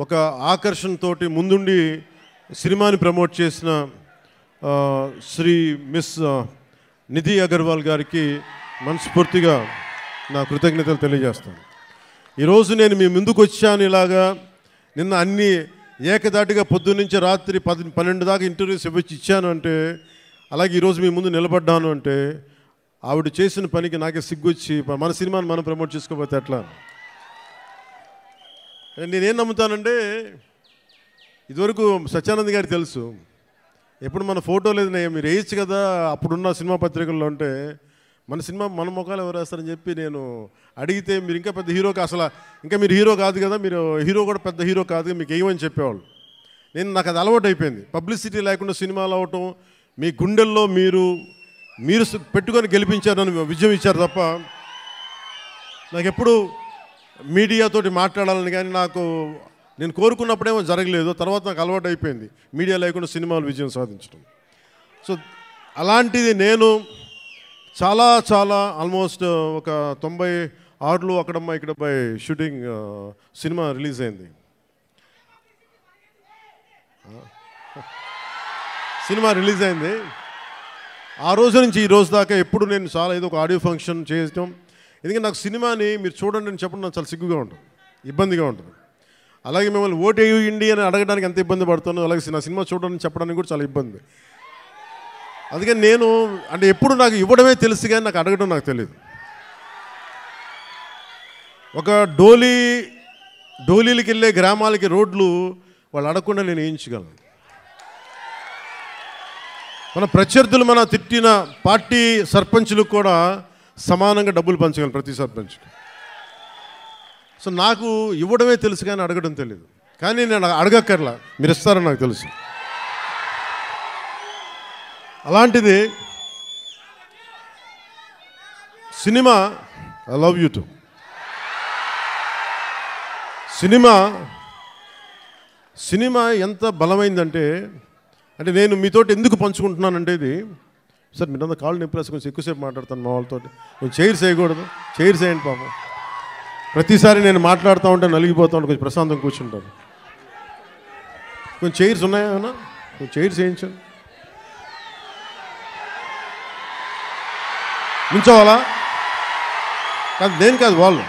ఒక ఆకర్షణతోటి ముందుండి సినిమాని ప్రమోట్ చేసిన శ్రీ మిస్ నిధి అగర్వాల్ గారికి మనస్ఫూర్తిగా నా కృతజ్ఞతలు తెలియజేస్తాను. ఈరోజు నేను మీ ముందుకు వచ్చాను ఇలాగా. నిన్న అన్ని ఏకదాటిగా పొద్దున్నుంచి రాత్రి 12 దాకా ఇంటర్వ్యూస్ ఇచ్చాను అంటే, అలాగే ఈరోజు మీ ముందు నిలబడ్డాను అంటే ఆవిడ చేసిన పనికి నాకే సిగ్గొచ్చి మన సినిమాని మనం ప్రమోట్ చేసుకోకపోతే ఎట్లా. నేనేం నమ్ముతానంటే, ఇదివరకు సత్యానంద్ గారికి తెలుసు, ఎప్పుడు మన ఫోటో లేదు మీరు వేయచ్చు కదా అప్పుడున్న సినిమా పత్రికల్లో అంటే, మన సినిమా మన ముఖాలు ఎవరు వేస్తారని చెప్పి నేను అడిగితే, మీరు ఇంకా పెద్ద హీరోకి అసలు ఇంకా మీరు హీరో కాదు కదా, మీరు హీరో కూడా పెద్ద హీరో కాదు, మీకు వేయమని చెప్పేవాళ్ళు. నాకు అది అలవాటు అయిపోయింది. పబ్లిసిటీ లేకుండా సినిమాలు అవటం, మీ గుండెల్లో మీరు పెట్టుకొని గెలిపించారని విజయం ఇచ్చారు తప్ప, నాకు ఎప్పుడు మీడియాతోటి మాట్లాడాలని కానీ నేను కోరుకున్నప్పుడేమో జరగలేదు. తర్వాత నాకు అలవాటు అయిపోయింది మీడియా లేకుండా సినిమాలు విజయం సాధించడం. సో అలాంటిది నేను చాలా ఆల్మోస్ట్ ఒక 96లో అక్కడమ్మ ఇక్కడపై షూటింగ్ సినిమా రిలీజ్ అయింది. ఆ రోజు నుంచి ఈ రోజు దాకా ఎప్పుడు నేను చాలా ఏదో ఒక ఆడియో ఫంక్షన్ చేయటం. ఎందుకంటే నాకు సినిమాని మీరు చూడండి అని చెప్పడం నాకు చాలా సిగ్గుగా ఉంటుంది, ఇబ్బందిగా ఉంటుంది. అలాగే మిమ్మల్ని ఓటు వేయండి అని అడగడానికి ఎంత ఇబ్బంది పడుతానో, అలాగే నా సినిమా చూడడానికి చెప్పడానికి కూడా చాలా ఇబ్బంది. అందుకని నేను అంటే ఎప్పుడు నాకు ఇవ్వడమే తెలుసు కానీ నాకు అడగడం నాకు తెలియదు. ఒక డోలీలకి వెళ్ళే గ్రామాలకి రోడ్లు వాళ్ళు అడగకుండా నేను వేయించగలను. మన ప్రత్యర్థులు మన తిట్టిన పార్టీ సర్పంచులకు కూడా సమానంగా డబ్బులు పంచగలను ప్రతి సర్పంచ్కి. సో నాకు ఇవ్వడమే తెలుసు కానీ అడగడం తెలియదు. కానీ నేను అడగక్కర్లా, మీరు ఇస్తారని నాకు తెలుసు. అలాంటిది cinema I love you to cinema ఎంత బలమైందంటే, అంటే నేను మీతోటి ఎందుకు పంచుకుంటున్నానంటే, ఇది సార్ మీరంతా కాళ్ళు నొప్పి కొంచెం ఎక్కువసేపు మాట్లాడతాను మా వాళ్ళతో, కొంచెం చైర్స్ వేయకూడదు, చైర్స్ వేయండి పాపం. ప్రతిసారి నేను మాట్లాడుతూ ఉంటే నలిగిపోతూ ఉంటే కొంచెం ప్రశాంతంగా కూర్చుంటాను. కొంచెం చైర్స్ ఉన్నాయా? కొంచెం చైర్స్ వేయించండి. నుంచోవాలా? కాదు, నేను కాదు, వాళ్ళు.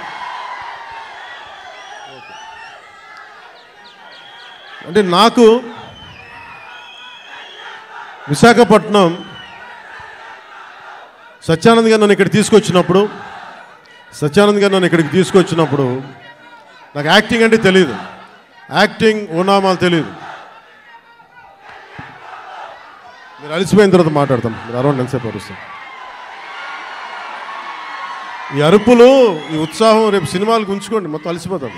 అంటే నాకు విశాఖపట్నం సత్యానంద్ గారు నన్ను ఇక్కడికి తీసుకొచ్చినప్పుడు నాకు యాక్టింగ్ అంటే తెలియదు, యాక్టింగ్ ఓనామాలు తెలియదు. మీరు అలసిపోయిన తర్వాత మాట్లాడతాం, మీరు అరౌండ్ ఎంతసేపు అరుస్తాం. ఈ అరుపులు, ఈ ఉత్సాహం రేపు సినిమాలకు ఉంచుకోండి, మొత్తం అలసిపోతాం.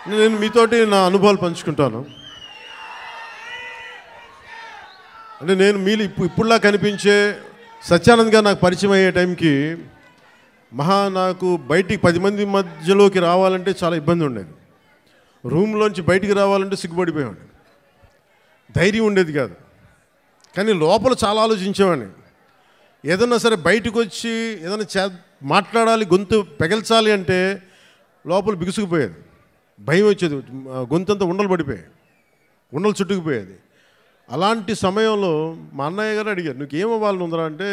నేను మీతోటి నా అనుభవాలు పంచుకుంటాను. అంటే నేను ఇప్పుడులా కనిపించే సత్యానంద్ గారు నాకు పరిచయం అయ్యే టైంకి నాకు బయటికి 10 మంది మధ్యలోకి రావాలంటే చాలా ఇబ్బంది ఉండేది. రూమ్లోంచి బయటికి రావాలంటే సిగ్గుపడిపోయేవాడిని, ధైర్యం ఉండేది కాదు. కానీ లోపల చాలా ఆలోచించేవాడిని. ఏదన్నా సరే బయటకు వచ్చి ఏదైనా మాట్లాడాలి, గొంతు పెగల్చాలి అంటే లోపల బిగుసుకుపోయేది, భయం వచ్చేది, గొంతంతా ఉండలు చుట్టుకుపోయేది. అలాంటి సమయంలో మా అన్నయ్య గారు అడిగారు, నువ్వు ఏమవ్వాలని ఉందరా అంటే,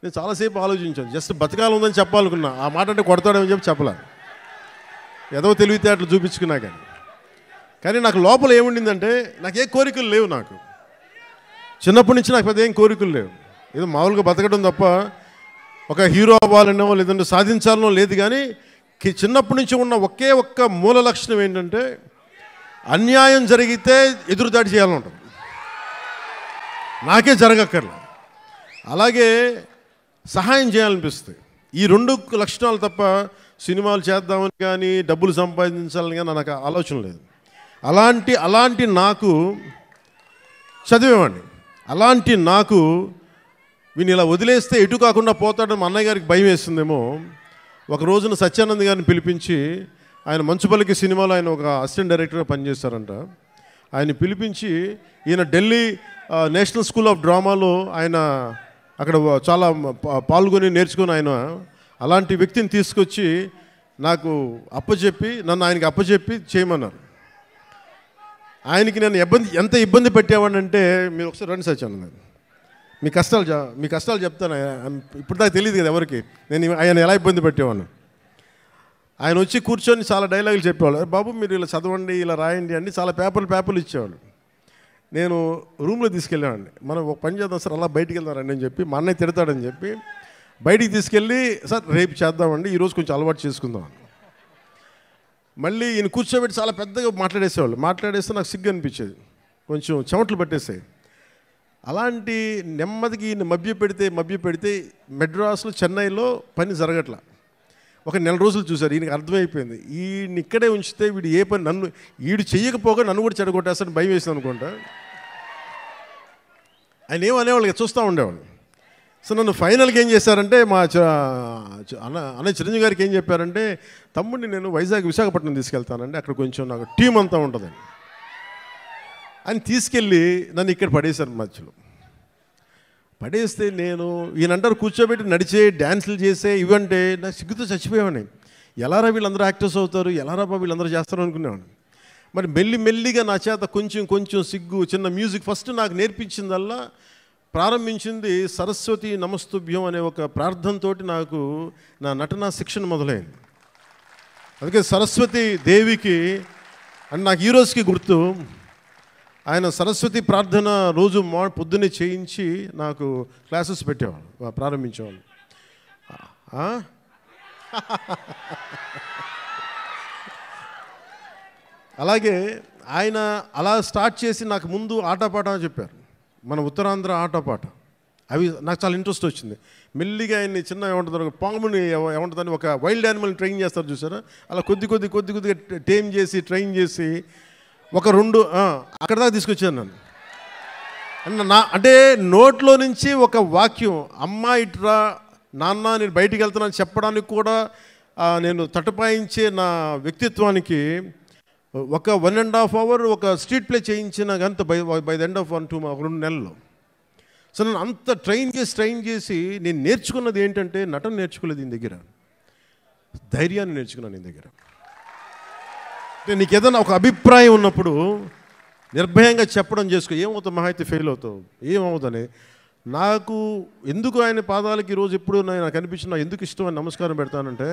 నేను చాలాసేపు ఆలోచించాను. జస్ట్ బతకాలి ఉందని చెప్పాలనుకున్నా. ఆ మాట అంటే కొడతాడని చెప్పలే, ఏదో తెలివితే అట్లా చూపించుకున్నా. కానీ నాకు లోపల ఏముండిందంటే, నాకు ఏ కోరికలు లేవు. నాకు చిన్నప్పటి నుంచి నాకు పెద్ద ఏం కోరికలు లేవు. ఏదో మామూలుగా బతకడం తప్ప ఒక హీరో అవ్వాలనో లేదంటే సాధించాలనో లేదు. కానీ చిన్నప్పటి నుంచి ఉన్న ఒకే ఒక్క మూల లక్షణం ఏంటంటే, అన్యాయం జరిగితే ఎదురుదాడి చేయాలని ఉంటుంది. నాకే జరగక్కర్లేదు, అలాగే సహాయం చేయాలనిపిస్తుంది. ఈ 2 లక్షణాలు తప్ప సినిమాలు చేద్దామని కానీ డబ్బులు సంపాదించాలని కానీ నాకు ఆలోచన లేదు. అలాంటి నాకు చదివేవాడిని. అలాంటి నాకు వీని ఇలా వదిలేస్తే ఎటు కాకుండా పోతాడని మా అన్నయ్య గారికి భయం వేస్తుందేమో. ఒక రోజున సత్యానంద్ గారిని పిలిపించి, ఆయన మంచుపల్లికి సినిమాలో ఆయన ఒక అసిస్టెంట్ డైరెక్టర్గా పనిచేస్తారంట. ఆయన పిలిపించి, ఈయన ఢిల్లీ నేషనల్ స్కూల్ ఆఫ్ డ్రామాలో ఆయన అక్కడ చాలా పాల్గొని నేర్చుకుని ఆయన అలాంటి వ్యక్తిని తీసుకొచ్చి నాకు అప్పచెప్పి నన్ను ఆయనకి అప్పచెప్పి చేయమన్నారు. ఆయనకి నేను ఎంత ఇబ్బంది పెట్టేవాడినంటే, మీరు ఒకసారి రండి సత్యానంద్, మీ కష్టాలు చెప్తాను. ఇప్పుడు దాకా తెలియదు కదా ఎవరికి నేను ఆయన ఎలా ఇబ్బంది పెట్టేవాడిని. ఆయన వచ్చి కూర్చొని చాలా డైలాగులు చెప్పేవాళ్ళు. బాబు మీరు ఇలా చదవండి, ఇలా రాయండి అని చాలా పేపర్లు ఇచ్చేవాళ్ళు. నేను రూమ్లో తీసుకెళ్ళామండి. మనం ఒక పని చేద్దాం సార్, అలా బయటికి వెళ్తారండి అని చెప్పి, మా అన్నయ్య తిడతాడని చెప్పి బయటికి తీసుకెళ్ళి, సార్ రేపు చేద్దామండి, ఈరోజు కొంచెం అలవాటు చేసుకుందాం. మళ్ళీ ఈయన కూర్చోబెట్టి చాలా పెద్దగా మాట్లాడేసేవాళ్ళు. మాట్లాడేస్తే నాకు సిగ్గు అనిపించేది, కొంచెం చెమటలు పట్టేసాయి. అలాంటి నెమ్మదికి ఈయన మభ్య పెడితే మెడ్రాస్లో, చెన్నైలో పని జరగట్లా. ఒక నెల రోజులు చూశారు. ఈయనకి అర్థమైపోయింది, ఈయన ఇక్కడే ఉంచితే వీడు ఏ పని వీడు చెయ్యకపోగా నన్ను కూడా చెడగొట్టేస్తాను భయం వేసింది అనుకుంటా. ఆయన ఏమనేవాళ్ళు, చూస్తూ ఉండేవాళ్ళు. సో నన్ను ఫైనల్గా ఏం చేశారంటే, మా అన్నయ్య చిరంజీవి గారికి ఏం చెప్పారంటే, తమ్ముడిని నేను విశాఖపట్నం తీసుకెళ్తానండి, అక్కడ కొంచెం నాకు టీం అంతా ఉంటుందని. అని తీసుకెళ్ళి నన్ను ఇక్కడ పడేశారు. మధ్యలో పడేస్తే నేను ఈయనంటారు కూర్చోబెట్టి నడిచే డ్యాన్సులు చేసే ఇవంటే నాకు సిగ్గుతో చచ్చిపోయేవాడిని. ఎలారా వీళ్ళందరూ యాక్టర్స్ అవుతారు, ఎలారా వీళ్ళందరూ చేస్తారు అనుకునేవాడిని. మరి మెల్లిగా నా చేత కొంచెం సిగ్గు, చిన్న మ్యూజిక్ ఫస్ట్ నాకు నేర్పించిందల్లా ప్రారంభించింది సరస్వతి నమస్తుభ్యం అనే ఒక ప్రార్థనతో నాకు నా నటనా శిక్షణ మొదలైంది. అందుకే సరస్వతి దేవికి అని నాకు ఈ రోజుకి గుర్తు. ఆయన సరస్వతి ప్రార్థన రోజు పొద్దున్నే చేయించి నాకు క్లాసెస్ పెట్టేవాళ్ళు, ప్రారంభించేవాళ్ళు. అలాగే ఆయన అలా స్టార్ట్ చేసి నాకు ముందు ఆటపాట చెప్పారు, మన ఉత్తరాంధ్ర ఆటపాట. అవి నాకు చాలా ఇంట్రెస్ట్ వచ్చింది. మెల్లిగా ఆయన్ని చిన్న ఏమంటుందో పాముని ఏమంటుందని ఒక వైల్డ్ యానిమల్ని ట్రైన్ చేస్తారు చూసారా, అలా కొద్దిగా టేమ్ చేసి ట్రైన్ చేసి ఒక 2 అక్కడ దాకా తీసుకొచ్చాను నన్ను. అంటే నోట్లో నుంచి ఒక వాక్యం, అమ్మ ఇట్రా నాన్న నేను బయటికి వెళ్తున్నాను చెప్పడానికి కూడా నేను తటపాయించే నా వ్యక్తిత్వానికి ఒక 1.5 hour ఒక స్ట్రీట్ ప్లే చేయించిన అంత బై ద ఎండ్ ఆఫ్ 2 నెలలు. సో నన్ను అంత ట్రైన్ చేసి నేను నేర్చుకున్నది ఏంటంటే, నటన నేర్చుకోలేదు ఈయన దగ్గర, ధైర్యాన్ని నేర్చుకున్నాను ఈయన దగ్గర. అంటే నీకు ఏదైనా ఒక అభిప్రాయం ఉన్నప్పుడు నిర్భయంగా చెప్పడం చేసుకో, ఏమవుతావు, మహా అయితే ఫెయిల్ అవుతావు, ఏమవుతుందని. నాకు ఎందుకు ఆయన పాదాలకి ఈరోజు ఎప్పుడు నాకు అనిపించిన ఎందుకు ఇష్టం అని నమస్కారం పెడతానంటే,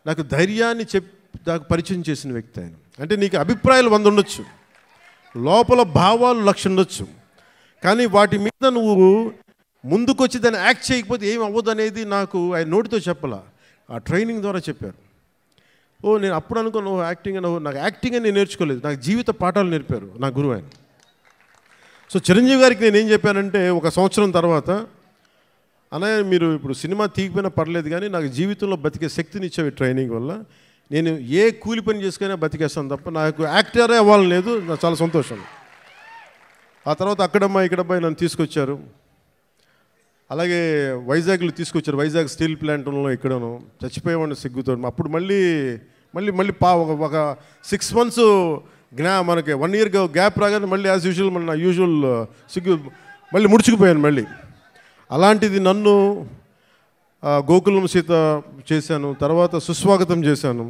నాకు ధైర్యాన్ని నాకు పరిచయం చేసిన వ్యక్తి ఆయన. అంటే నీకు అభిప్రాయాలు 100 ఉండొచ్చు, లోపల భావాలు 1,00,000 ఉండొచ్చు, కానీ వాటి మీద నువ్వు ముందుకొచ్చి దాన్ని యాక్ట్ చేయకపోతే ఏం అవ్వదు అనేది నాకు ఆయన నోటితో చెప్పాల, ఆ ట్రైనింగ్ ద్వారా చెప్పారు. నేను అప్పుడు అనుకున్నాను యాక్టింగ్ అని. నాకు యాక్టింగ్ అని నేను నేర్చుకోలేదు, నాకు జీవిత పాఠాలు నేర్పారు నా గురువు ఆయన. సో చిరంజీవి గారికి నేను ఏం చెప్పానంటే, 1 సంవత్సరం తర్వాత, అన్నయ్య మీరు ఇప్పుడు సినిమా తీయకపోయినా పర్లేదు కానీ నాకు జీవితంలో బతికే శక్తిని ఇచ్చేవి ట్రైనింగ్ వల్ల. నేను ఏ కూలి పని చేసుకునే బతికేస్తాను తప్ప నాకు యాక్టరే అవ్వాలని లేదు. నాకు చాలా సంతోషం. ఆ తర్వాత ఇక్కడమ్మాయి నన్ను తీసుకొచ్చారు. అలాగే వైజాగ్లో తీసుకొచ్చారు, వైజాగ్ స్టీల్ ప్లాంట్లో ఇక్కడను చచ్చిపోయేవాడిని సిగ్గుతో. అప్పుడు మళ్ళీ ఒక 6 months మనకి 1 year గ్యాప్ రాగానే మళ్ళీ యాజ్ యూజువల్ మన యూజువల్ సిగ్గు మళ్ళీ ముడుచుకుపోయాను మళ్ళీ. అలాంటిది నన్ను గోకులం సీత చేశాను, తర్వాత సుస్వాగతం చేశాను.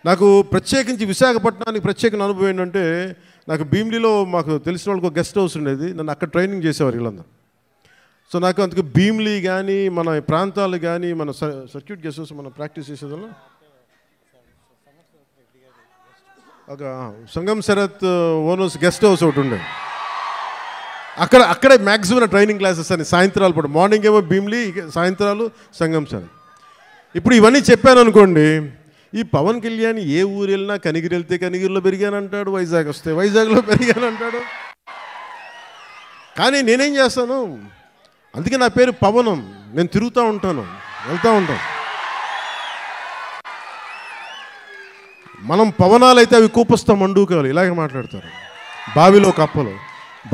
నాకు ప్రత్యేకించి విశాఖపట్నానికి ప్రత్యేక అనుభవం ఏంటంటే, నాకు భీమిలీలో మాకు తెలిసిన వాళ్ళకి ఒక గెస్ట్ హౌస్ ఉండేది, నన్ను అక్కడ ట్రైనింగ్ చేసేవారు వీళ్ళందరూ. సో నాకు అందుకు భీమిలీ కానీ మన ప్రాంతాలు కానీ మన సర్క్యూట్ గెస్ట్ హౌస్ మనం ప్రాక్టీస్ చేసేదాన్ని ఒక సంగం శరత్ ఓనర్స్ గెస్ట్ హౌస్ ఒకటి ఉండేది. అక్కడే మ్యాక్సిమం ట్రైనింగ్ క్లాసెస్ అని సాయంత్రాలు పూట, మార్నింగ్ ఏమో భీమిలీ, సాయంత్రాలు సంగం శరత్. ఇప్పుడు ఇవన్నీ చెప్పాను అనుకోండి, ఈ పవన్ కళ్యాణ్ ఏ ఊరు వెళ్ళినా కనిగిరి వెళ్తే కనిగిరిలో పెరిగానంటాడు, వైజాగ్ వస్తే వైజాగ్లో పెరిగానంటాడు. కానీ నేనేం చేస్తాను, అందుకే నా పేరు పవనం. నేను తిరుగుతూ ఉంటాను, వెళ్తూ ఉంటాను. మనం పవనాలు అయితే అవి కూపస్తా మండూకాలు ఇలాగే మాట్లాడతారు.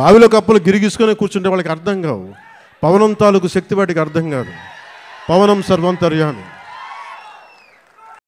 బావిలో కప్పలు గిరిగిసుకొని కూర్చుంటే వాళ్ళకి అర్థం కావు. పవనం తాలూకు శక్తి వాటికి అర్థం కాదు. పవనం సర్వంతర్యామి.